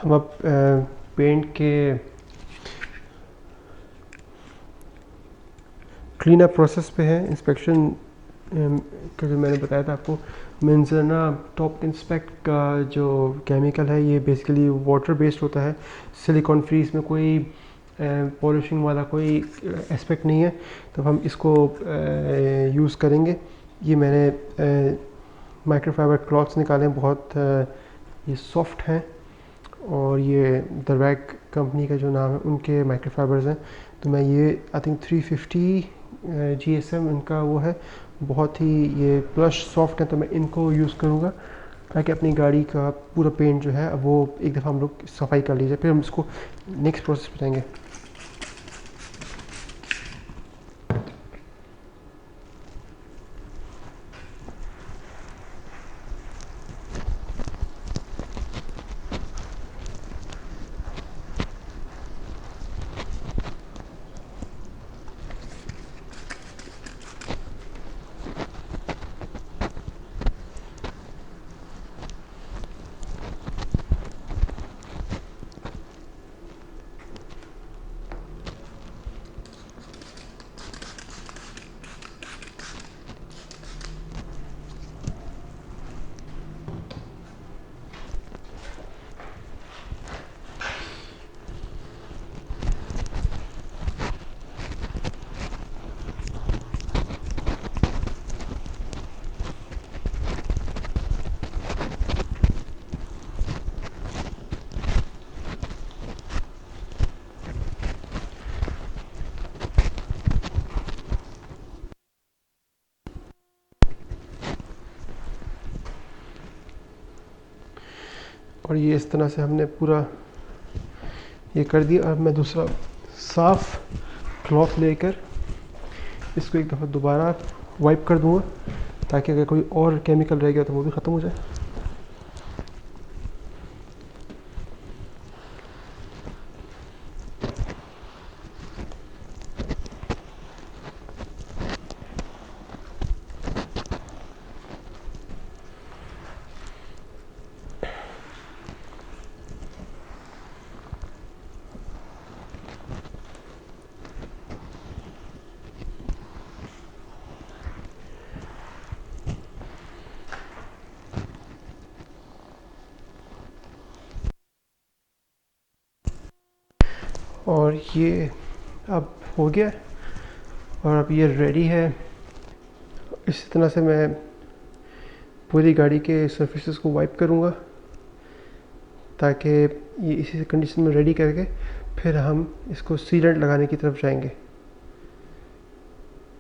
हम अब पेंट के क्लीन अप प्रोसेस पे हैं। इंस्पेक्शन का जो मैंने बताया था आपको, मीन्स ना टॉप इंस्पेक्ट का जो केमिकल है ये बेसिकली वाटर बेस्ड होता है, सिलिकॉन फ्री, इसमें कोई पॉलिशिंग वाला कोई एस्पेक्ट नहीं है। तो हम इसको यूज़ करेंगे। ये मैंने माइक्रोफाइबर क्लॉथ्स निकाले हैं, बहुत ये सॉफ्ट हैं, और ये दरवैक कंपनी का जो नाम है उनके माइक्रोफाइबर्स हैं। तो मैं ये आई थिंक 350 GSM इनका वो है, बहुत ही ये प्लश सॉफ्ट है, तो मैं इनको यूज़ करूँगा ताकि अपनी गाड़ी का पूरा पेंट जो है वो एक दफ़ा हम लोग सफाई कर लीजिए, फिर हम इसको नेक्स्ट प्रोसेस पे जाएंगे। और ये इस तरह से हमने पूरा ये कर दिया। अब मैं दूसरा साफ़ क्लॉथ लेकर इसको एक दफ़ा दोबारा वाइप कर दूँगा, ताकि अगर कोई और केमिकल रह गया तो वो भी ख़त्म हो जाए। और ये अब हो गया, और अब ये रेडी है। इसी तरह से मैं पूरी गाड़ी के सर्फेसेस को वाइप करूँगा, ताकि ये इसी कंडीशन में रेडी करके फिर हम इसको सीलेंट लगाने की तरफ जाएंगे।